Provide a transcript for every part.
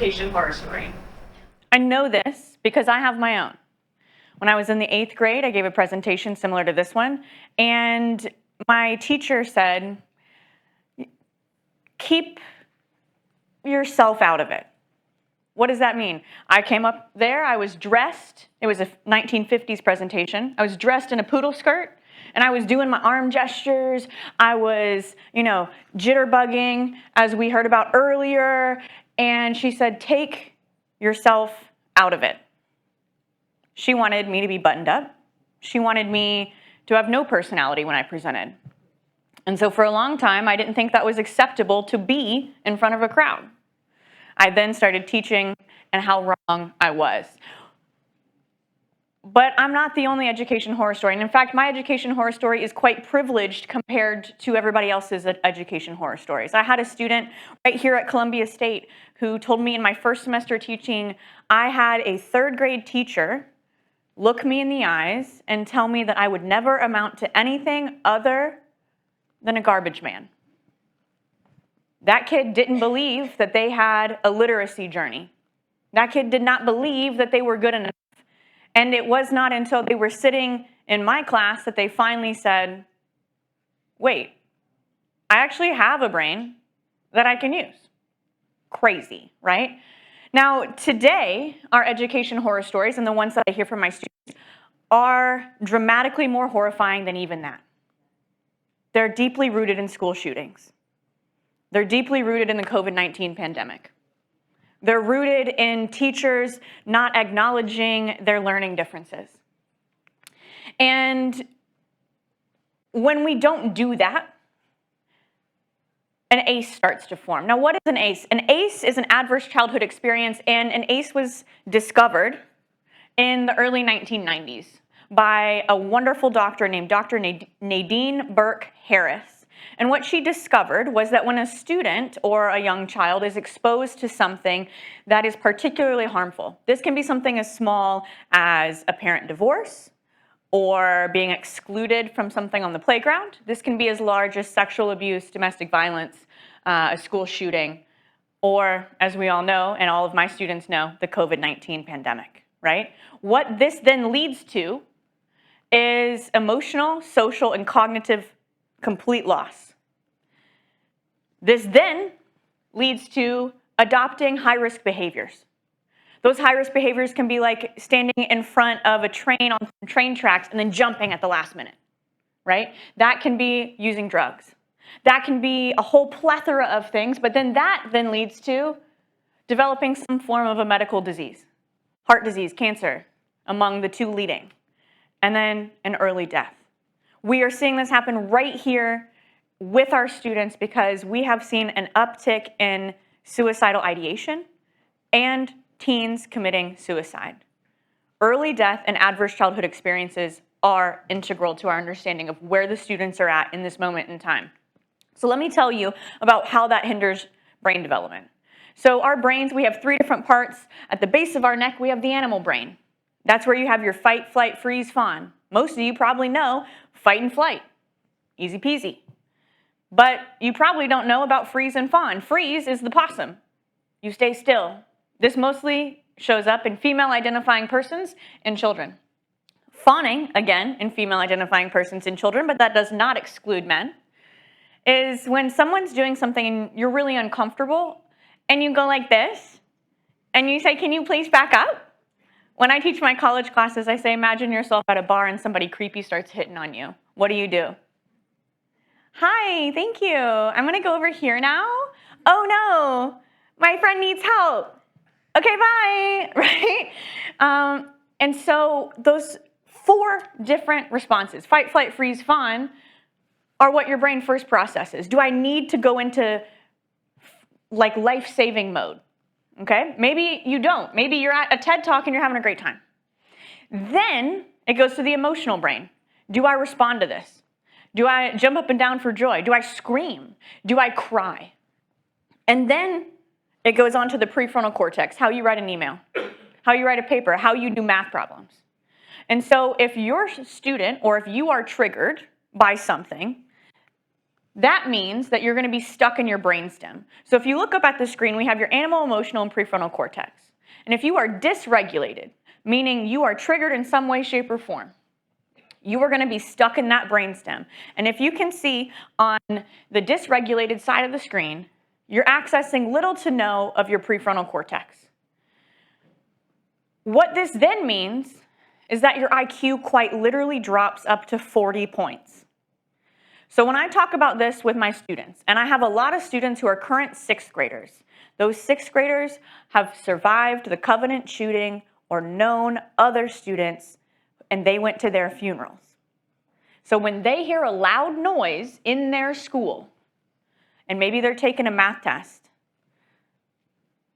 education horror story? I know this because I have my own. When I was in the 8th grade, I gave a presentation similar to this one, and my teacher said, keep yourself out of it. What does that mean? I came up there, I was dressed, it was a 1950s presentation, I was dressed in a poodle skirt, and I was doing my arm gestures, I was, jitterbugging, as we heard about earlier, and she said, take yourself out of it. She wanted me to be buttoned up. She wanted me to have no personality when I presented. And so for a long time, I didn't think that was acceptable to be in front of a crowd. I then started teaching and how wrong I was. But I'm not the only education horror story. And in fact, my education horror story is quite privileged compared to everybody else's education horror stories. I had a student right here at Columbia State who told me in my first semester teaching, I had a 3rd grade teacher look me in the eyes and tell me that I would never amount to anything other than a garbage man. That kid didn't believe that they had a literacy journey. That kid did not believe that they were good enough. And it was not until they were sitting in my class that they finally said, wait, I actually have a brain that I can use. Crazy, right? Now, today, our education horror stories, and the ones that I hear from my students, are dramatically more horrifying than even that. They're deeply rooted in school shootings. They're deeply rooted in the COVID-19 pandemic. They're rooted in teachers not acknowledging their learning differences. And when we don't do that, an ACE starts to form. Now, what is an ACE? An ACE is an adverse childhood experience, and an ACE was discovered in the early 1990s by a wonderful doctor named Dr. Nadine Burke Harris. And what she discovered was that when a student or a young child is exposed to something that is particularly harmful, this can be something as small as a parent divorce or being excluded from something on the playground. This can be as large as sexual abuse, domestic violence, a school shooting, or, as we all know, and all of my students know, the COVID-19 pandemic, right? What this then leads to is emotional, social, and cognitive complete loss. This then leads to adopting high-risk behaviors. Those high-risk behaviors can be like standing in front of a train on train tracks and then jumping at the last minute, right? That can be using drugs. That can be a whole plethora of things, but then that then leads to developing some form of a medical disease, heart disease, cancer, among the 2 leading, and then an early death. We are seeing this happen right here with our students because we have seen an uptick in suicidal ideation and teens committing suicide. Early death and adverse childhood experiences are integral to our understanding of where the students are at in this moment in time. So let me tell you about how that hinders brain development. So our brains, we have 3 different parts. At the base of our neck, we have the animal brain. That's where you have your fight, flight, freeze, fawn. Most of you probably know fight and flight. Easy peasy. But you probably don't know about freeze and fawn. Freeze is the possum. You stay still. This mostly shows up in female identifying persons and children. Fawning, again, in female identifying persons and children, but that does not exclude men, is when someone's doing something and you're really uncomfortable and you go like this and you say, can you please back up? When I teach my college classes, I say, imagine yourself at a bar and somebody creepy starts hitting on you. What do? Hi, thank you. I'm gonna go over here now. Oh no, my friend needs help. Okay, bye, right? And so those 4 different responses, fight, flight, freeze, fawn, are what your brain first processes. Do I need to go into like life-saving mode? Okay, maybe you don't. Maybe you're at a TED Talk and you're having a great time. Then it goes to the emotional brain. Do I respond to this? Do I jump up and down for joy? Do I scream? Do I cry? And then it goes on to the prefrontal cortex, how you write an email, how you write a paper, how you do math problems. And so if you're a student or if you are triggered by something, that means that you're going to be stuck in your brainstem. So if you look up at the screen, we have your animal, emotional, and prefrontal cortex. And if you are dysregulated, meaning you are triggered in some way, shape, or form, you are going to be stuck in that brainstem. And if you can see on the dysregulated side of the screen, you're accessing little to no of your prefrontal cortex. What this then means is that your IQ quite literally drops up to 40 points. So when I talk about this with my students, and I have a lot of students who are current 6th graders, those 6th graders have survived the Covenant shooting or known other students, and they went to their funerals. So when they hear a loud noise in their school, and maybe they're taking a math test,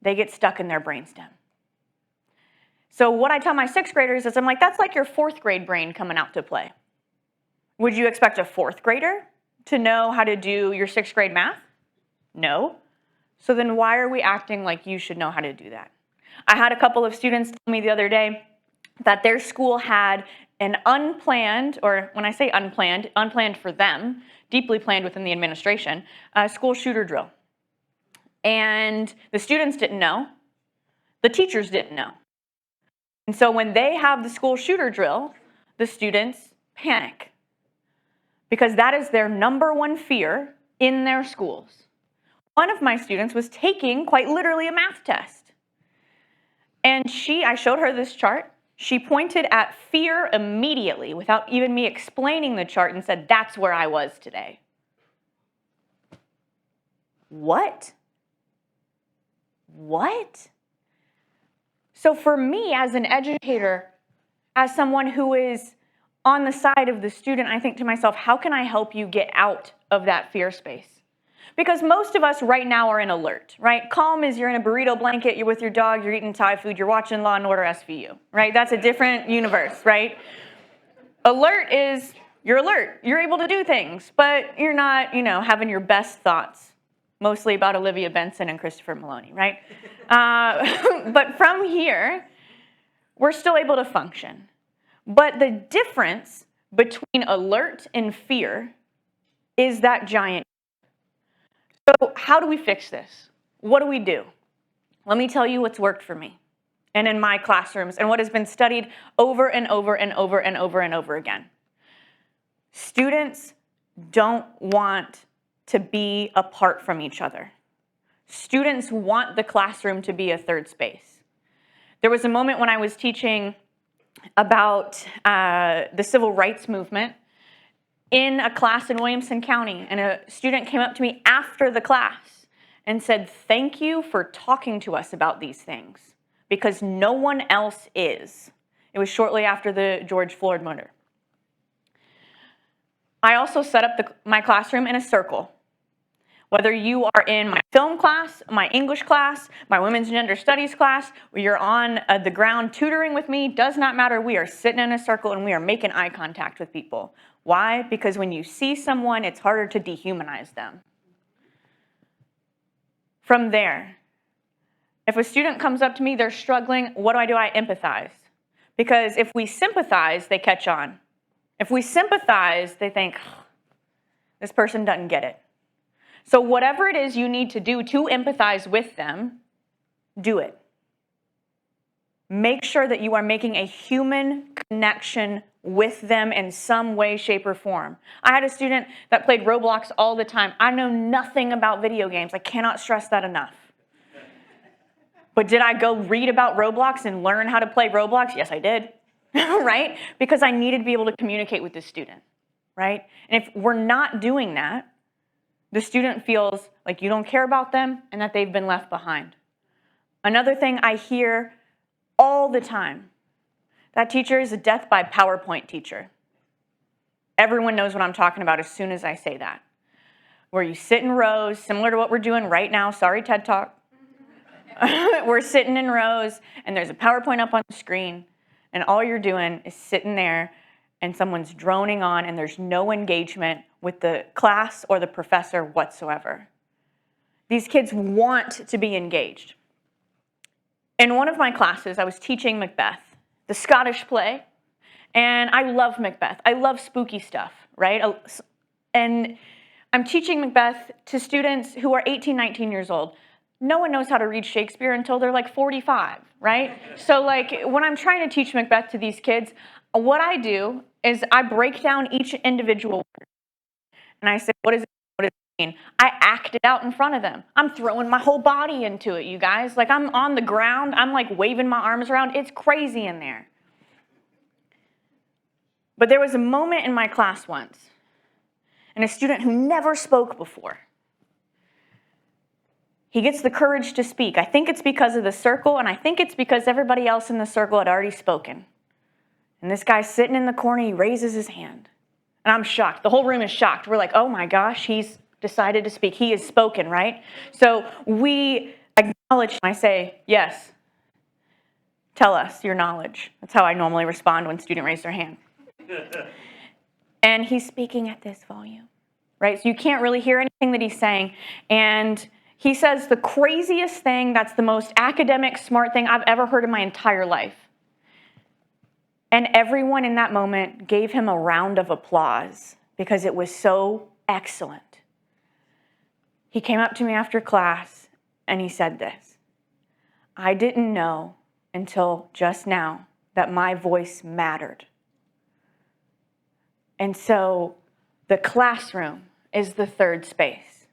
they get stuck in their brainstem. So what I tell my 6th graders is I'm like, that's like your 4th grade brain coming out to play. Would you expect a 4th grader to know how to do your 6th grade math? No. So then why are we acting like you should know how to do that? I had a couple of students tell me the other day that their school had an unplanned, or when I say unplanned, unplanned for them, deeply planned within the administration, school shooter drill. And the students didn't know, the teachers didn't know. And so when they have the school shooter drill, the students panic because that is their number one fear in their schools. One of my students was taking quite literally a math test. And I showed her this chart. She pointed at fear immediately without even me explaining the chart and said, that's where I was today. What? What? So for me as an educator, as someone who is on the side of the student, I think to myself, how can I help you get out of that fear space? Because most of us right now are in alert, right? Calm is you're in a burrito blanket, you're with your dog, you're eating Thai food, you're watching Law & Order SVU, right? That's a different universe, right? Alert is you're alert, you're able to do things, but you're not, having your best thoughts, mostly about Olivia Benson and Christopher Maloney, right? But from here, we're still able to function. But the difference between alert and fear is that giant. So how do we fix this? What do we do? Let me tell you what's worked for me and in my classrooms and what has been studied over and over and over and over and over again. Students don't want to be apart from each other. Students want the classroom to be a third space. There was a moment when I was teaching about the civil rights movement in a class in Williamson County, and a student came up to me after the class and said, thank you for talking to us about these things, because no one else is. It was shortly after the George Floyd murder. I also set up my classroom in a circle. Whether you are in my film class, my English class, my women's gender studies class, or you're on the ground tutoring with me, does not matter. We are sitting in a circle and we are making eye contact with people. Why? Because when you see someone, it's harder to dehumanize them. From there, if a student comes up to me, they're struggling, what do? I empathize. Because if we sympathize, they catch on. If we sympathize, they think, this person doesn't get it. So whatever it is you need to do to empathize with them, do it. Make sure that you are making a human connection with them in some way, shape, or form. I had a student that played Roblox all the time. I know nothing about video games. I cannot stress that enough. But did I go read about Roblox and learn how to play Roblox? Yes, I did, right? Because I needed to be able to communicate with the student, right? And if we're not doing that, the student feels like you don't care about them and that they've been left behind. Another thing I hear all the time, that teacher is a death by PowerPoint teacher. Everyone knows what I'm talking about as soon as I say that. Where you sit in rows, similar to what we're doing right now, sorry TED Talk. We're sitting in rows and there's a PowerPoint up on the screen and all you're doing is sitting there and someone's droning on and there's no engagement with the class or the professor whatsoever. These kids want to be engaged. In one of my classes, I was teaching Macbeth, the Scottish play, and I love Macbeth. I love spooky stuff, right? And I'm teaching Macbeth to students who are 18, 19 years old. No one knows how to read Shakespeare until they're like 45, right? So like when I'm trying to teach Macbeth to these kids, what I do is I break down each individual word. And I say, what does it mean? I act it out in front of them. I'm throwing my whole body into it, you guys. Like I'm on the ground. I'm like waving my arms around. It's crazy in there. But there was a moment in my class once, and a student who never spoke before, he gets the courage to speak. I think it's because of the circle, and I think it's because everybody else in the circle had already spoken. And this guy's sitting in the corner, he raises his hand. And I'm shocked. The whole room is shocked. We're like, oh my gosh, he's decided to speak. He has spoken, right? So we acknowledge, I say, yes, tell us your knowledge. That's how I normally respond when a student raises their hand. And he's speaking at this volume, right? So you can't really hear anything that he's saying. And he says the craziest thing, that's the most academic, smart thing I've ever heard in my entire life. And everyone in that moment gave him a round of applause because it was so excellent. He came up to me after class and he said this: I didn't know until just now that my voice mattered. And so the classroom is the third space.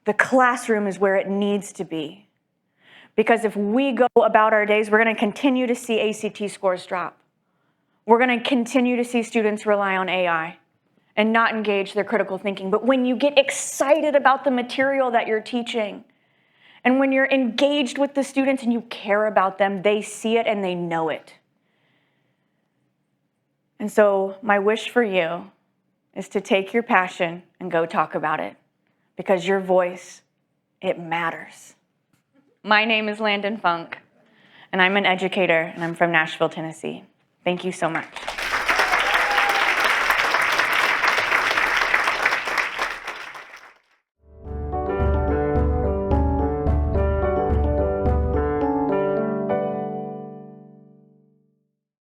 The classroom is where it needs to be. Because if we go about our days, we're going to continue to see ACT scores drop. We're going to continue to see students rely on AI and not engage their critical thinking. But when you get excited about the material that you're teaching, and when you're engaged with the students and you care about them, they see it and they know it. And so my wish for you is to take your passion and go talk about it, because your voice, it matters. My name is Landon Funk, and I'm an educator, and I'm from Nashville, Tennessee. Thank you so much.